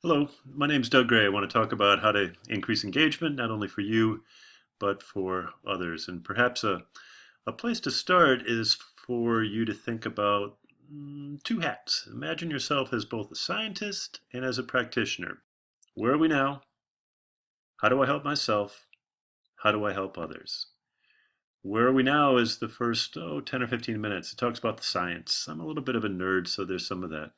Hello, my name is Doug Gray. I want to talk about how to increase engagement, not only for you, but for others. And perhaps a place to start is for you to think about two hats. Imagine yourself as both a scientist and as a practitioner. Where are we now? How do I help myself? How do I help others? Where are we now is the first 10 or 15 minutes. It talks about the science. I'm a little bit of a nerd, so there's some of that.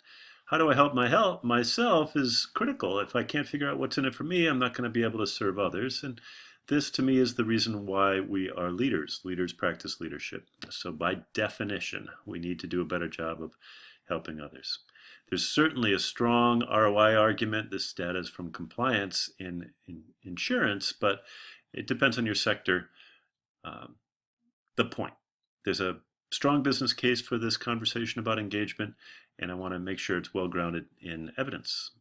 How do I help myself is critical. If I can't figure out what's in it for me, I'm not going to be able to serve others. And this, to me, is the reason why we are leaders. Leaders practice leadership. So by definition, we need to do a better job of helping others. There's certainly a strong ROI argument. This data is from compliance in insurance, but it depends on your sector. Um, the point. There's a strong business case for this conversation about engagement, and I want to make sure it's well grounded in evidence,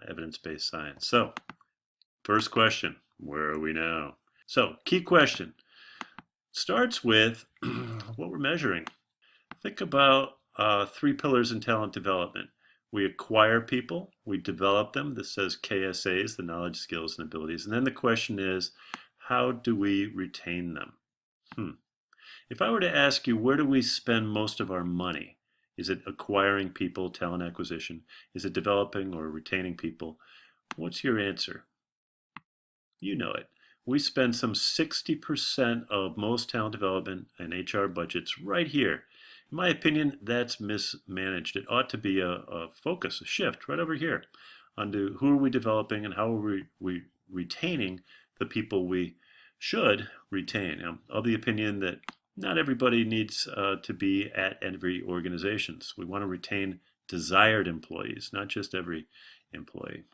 evidence-based science. So, first question, where are we now? So, key question starts with what we're measuring. Think about three pillars in talent development. We acquire people, we develop them. This says KSAs, the knowledge, skills, and abilities. And then the question is, how do we retain them? If I were to ask you, where do we spend most of our money? Is it acquiring people, talent acquisition? Is it developing or retaining people? What's your answer? You know it. We spend some 60% of most talent development and HR budgets right here. In my opinion, that's mismanaged. It ought to be a focus, a shift right over here onto who are we developing and how are we retaining the people we should retain. I'm of the opinion that not everybody needs to be at every organization. We want to retain desired employees, not just every employee.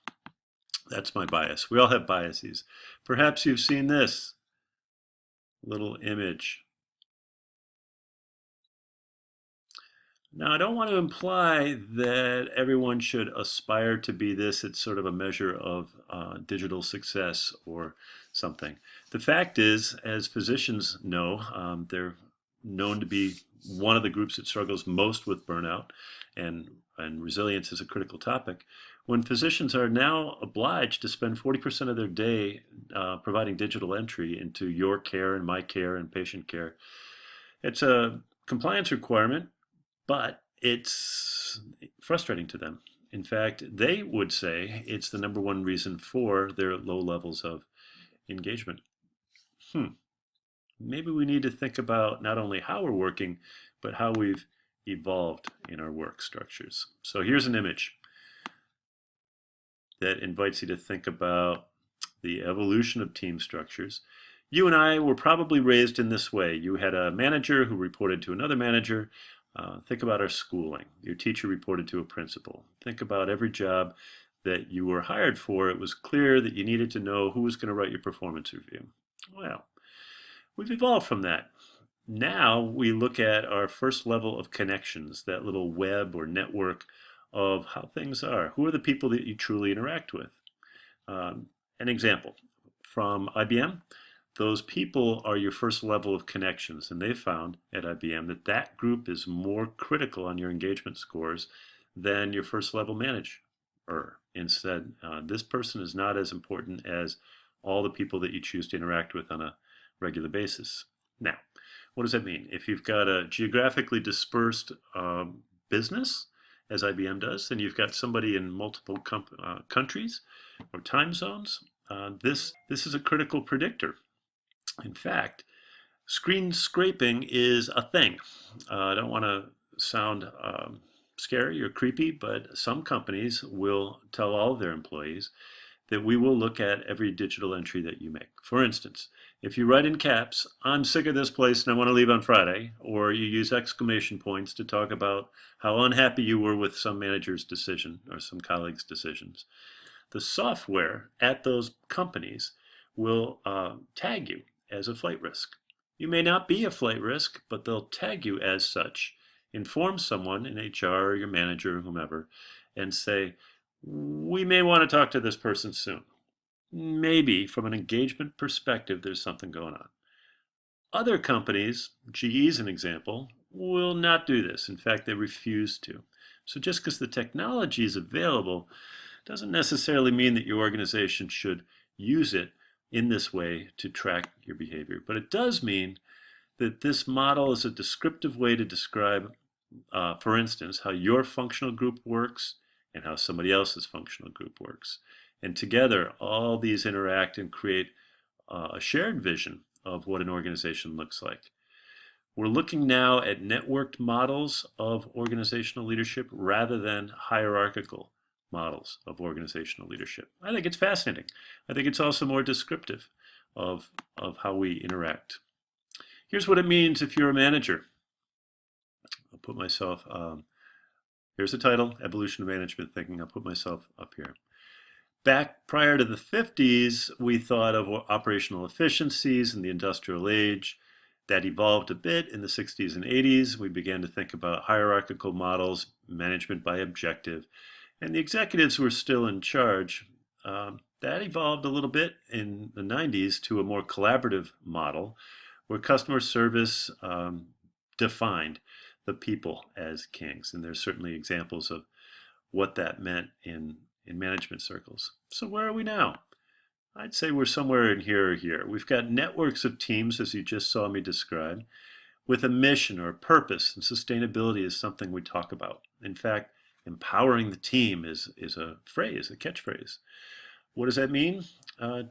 That's my bias. We all have biases. Perhaps you've seen this little image. Now, I don't want to imply that everyone should aspire to be this. It's sort of a measure of digital success or something. The fact is, as physicians know, they're known to be one of the groups that struggles most with burnout, and resilience is a critical topic. When physicians are now obliged to spend 40% of their day providing digital entry into your care and my care and patient care, it's a compliance requirement, but it's frustrating to them. In fact, they would say it's the number one reason for their low levels of engagement. Maybe we need to think about not only how we're working, but how we've evolved in our work structures. So here's an image that invites you to think about the evolution of team structures. You and I were probably raised in this way. You had a manager who reported to another manager. Think about our schooling. Your teacher reported to a principal. Think about every job that you were hired for. It was clear that you needed to know who was going to write your performance review. Well, we've evolved from that. Now we look at our first level of connections, that little web or network of how things are. Who are the people that you truly interact with? An example from IBM. Those people are your first level of connections, and they found at IBM that that group is more critical on your engagement scores than your first level manager. Instead, this person is not as important as all the people that you choose to interact with on a regular basis. Now, what does that mean? If you've got a geographically dispersed business, as IBM does, then you've got somebody in multiple countries or time zones. This is a critical predictor. In fact, screen scraping is a thing. I don't want to sound scary or creepy, but some companies will tell all of their employees that we will look at every digital entry that you make. For instance, if you write in caps, "I'm sick of this place and I want to leave on Friday," or you use exclamation points to talk about how unhappy you were with some manager's decision or some colleague's decisions, the software at those companies will tag you as a flight risk. You may not be a flight risk, but they'll tag you as such, inform someone in HR or your manager or whomever, and say, we may want to talk to this person soon. Maybe from an engagement perspective, there's something going on. Other companies, GE is an example, will not do this. In fact, they refuse to. So just because the technology is available doesn't necessarily mean that your organization should use it in this way to track your behavior. But it does mean that this model is a descriptive way to describe, for instance, how your functional group works and how somebody else's functional group works. And together, all these interact and create a shared vision of what an organization looks like. We're looking now at networked models of organizational leadership rather than hierarchical models of organizational leadership. I think it's fascinating. I think it's also more descriptive of how we interact. Here's what it means if you're a manager. I'll put myself, here's the title, Evolution of Management Thinking. I'll put myself up here. Back prior to the 50s, we thought of operational efficiencies in the industrial age. That evolved a bit in the 60s and 80s. We began to think about hierarchical models, management by objective, and the executives were still in charge. That evolved a little bit in the 90s to a more collaborative model where customer service defined the people as kings. And there's certainly examples of what that meant in management circles. So where are we now? I'd say we're somewhere in here or here. We've got networks of teams, as you just saw me describe, with a mission or a purpose, and sustainability is something we talk about. In fact, empowering the team is a phrase, a catchphrase. What does that mean?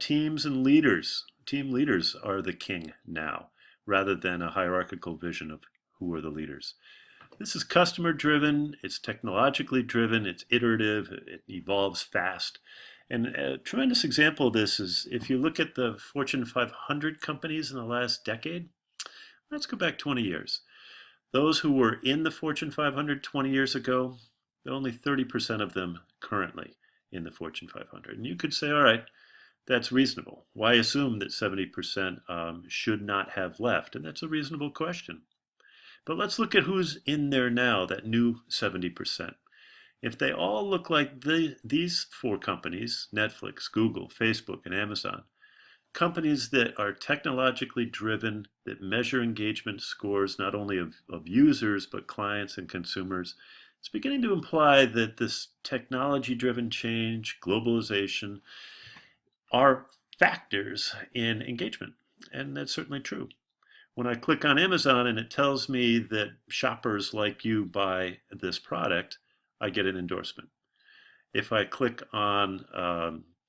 Teams and leaders, team leaders are the king now, rather than a hierarchical vision of who are the leaders. This is customer driven, it's technologically driven, it's iterative, it evolves fast. And a tremendous example of this is if you look at the Fortune 500 companies in the last decade, let's go back 20 years. Those who were in the Fortune 500 20 years ago, only 30% of them currently in the Fortune 500. And you could say, all right, that's reasonable. Why assume that 70% should not have left? And that's a reasonable question. But let's look at who's in there now, that new 70%. If they all look like these four companies, Netflix, Google, Facebook, and Amazon, companies that are technologically driven, that measure engagement scores not only of users, but clients and consumers, it's beginning to imply that this technology-driven change, globalization, are factors in engagement. And that's certainly true. When I click on Amazon and it tells me that shoppers like you buy this product, I get an endorsement. If I click on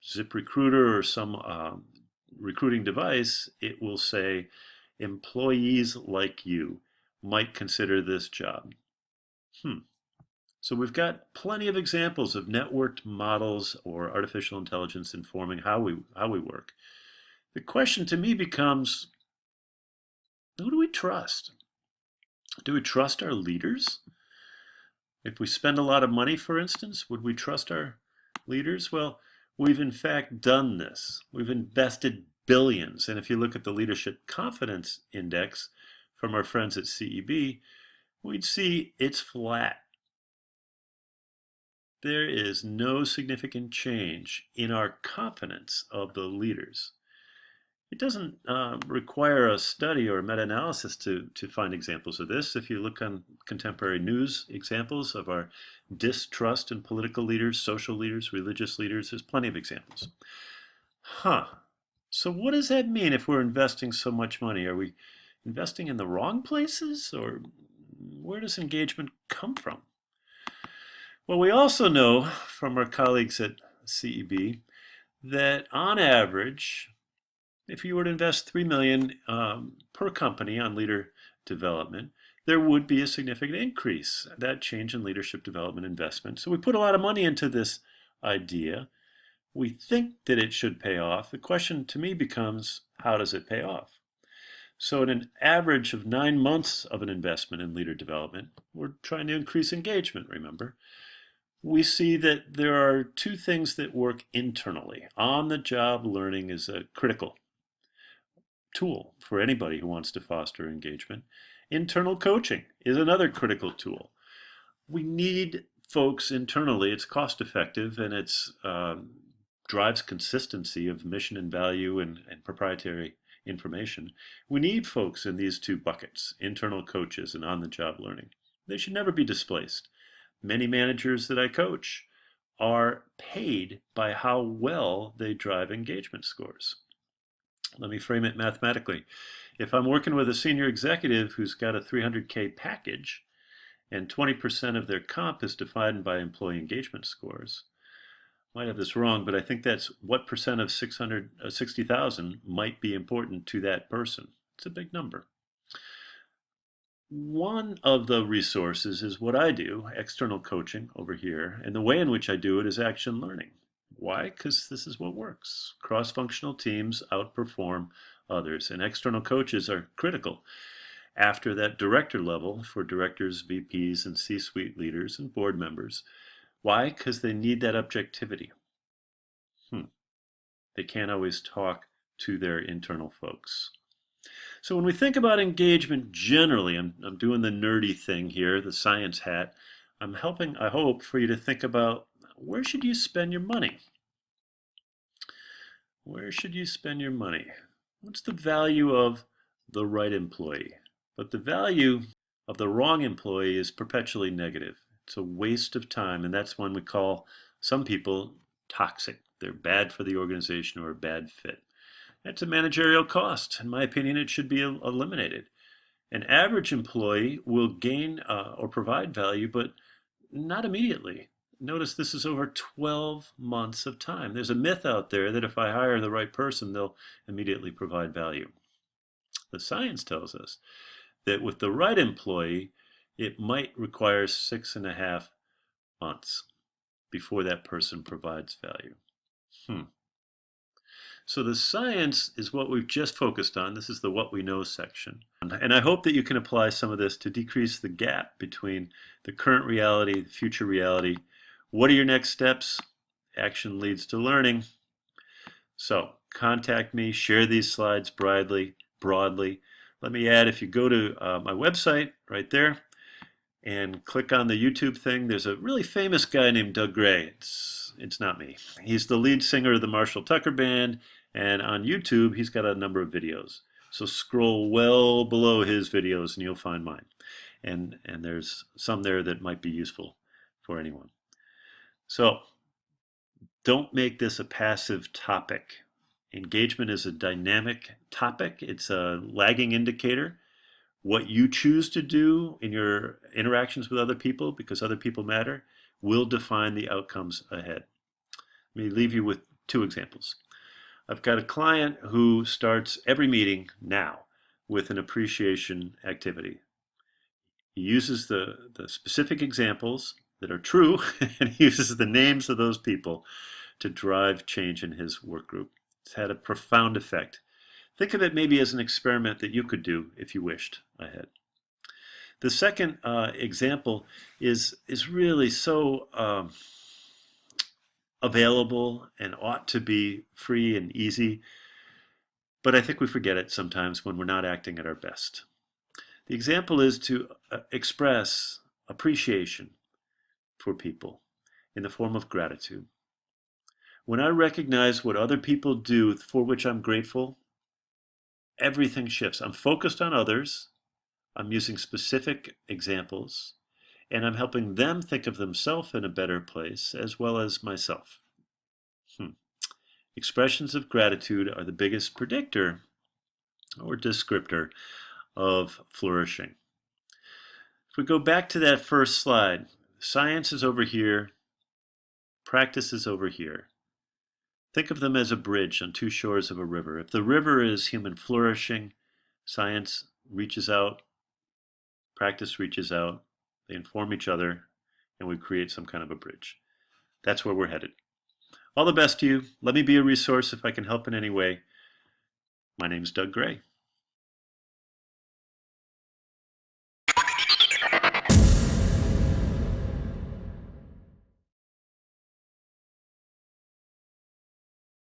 ZipRecruiter or some recruiting device, it will say employees like you might consider this job. So we've got plenty of examples of networked models or artificial intelligence informing how we work. The question to me becomes, who do we trust? Do we trust our leaders? If we spend a lot of money, for instance, would we trust our leaders? Well, we've in fact done this. We've invested billions. And if you look at the Leadership Confidence Index from our friends at CEB, we'd see it's flat. There is no significant change in our confidence of the leaders. It doesn't require a study or a meta-analysis to find examples of this. If you look on contemporary news examples of our distrust in political leaders, social leaders, religious leaders, there's plenty of examples. So what does that mean if we're investing so much money? Are we investing in the wrong places, or where does engagement come from? Well, we also know from our colleagues at CEB that on average, if you were to invest $3 million per company on leader development, there would be a significant increase, that change in leadership development investment. So we put a lot of money into this idea. We think that it should pay off. The question to me becomes, how does it pay off? So in an average of 9 months of an investment in leader development, we're trying to increase engagement, remember. We see that there are two things that work internally. On-the-job learning is a critical tool for anybody who wants to foster engagement. Internal coaching is another critical tool. We need folks internally. It's cost effective and it drives consistency of mission and value and proprietary information. We need folks in these two buckets, internal coaches and on-the-job learning. They should never be displaced. Many managers that I coach are paid by how well they drive engagement scores. Let me frame it mathematically. If I'm working with a senior executive who's got a 300K package and 20% of their comp is defined by employee engagement scores, I might have this wrong, but I think that's what percent of 60,000 might be important to that person. It's a big number. One of the resources is what I do, external coaching over here, and the way in which I do it is action learning. Why? Because this is what works. Cross-functional teams outperform others, and external coaches are critical after that director level for directors, VPs, and C-suite leaders and board members. Why? Because they need that objectivity. They can't always talk to their internal folks. So when we think about engagement generally, I'm doing the nerdy thing here, the science hat. I'm helping, I hope, for you to think about where should you spend your money? Where should you spend your money? What's the value of the right employee? But the value of the wrong employee is perpetually negative. It's a waste of time, and that's one we call some people toxic. They're bad for the organization or a bad fit. That's a managerial cost. In my opinion, it should be eliminated. An average employee will gain or provide value, but not immediately. Notice this is over 12 months of time. There's a myth out there that if I hire the right person, they'll immediately provide value. The science tells us that with the right employee, it might require 6.5 months before that person provides value. So the science is what we've just focused on. This is the what we know section. And I hope that you can apply some of this to decrease the gap between the current reality, the future reality. What are your next steps? Action leads to learning. So contact me, share these slides broadly. Let me add, if you go to my website right there and click on the YouTube thing, there's a really famous guy named Doug Gray. It's not me. He's the lead singer of the Marshall Tucker Band, and on YouTube he's got a number of videos. So scroll well below his videos and you'll find mine. And there's some there that might be useful for anyone. So don't make this a passive topic. Engagement is a dynamic topic. It's a lagging indicator. What you choose to do in your interactions with other people, because other people matter, will define the outcomes ahead. Let me leave you with 2 examples. I've got a client who starts every meeting now with an appreciation activity. He uses the specific examples that are true and he uses the names of those people to drive change in his work group. It's had a profound effect. Think of it maybe as an experiment that you could do if you wished ahead. The second example is really so available and ought to be free and easy, but I think we forget it sometimes when we're not acting at our best. The example is to express appreciation for people in the form of gratitude. When I recognize what other people do for which I'm grateful, everything shifts. I'm focused on others, I'm using specific examples, and I'm helping them think of themselves in a better place as well as myself. Expressions of gratitude are the biggest predictor or descriptor of flourishing. If we go back to that first slide, science is over here, practice is over here. Think of them as a bridge on 2 shores of a river. If the river is human flourishing, science reaches out, practice reaches out, they inform each other, and we create some kind of a bridge. That's where we're headed. All the best to you. Let me be a resource if I can help in any way. My name's Doug Gray.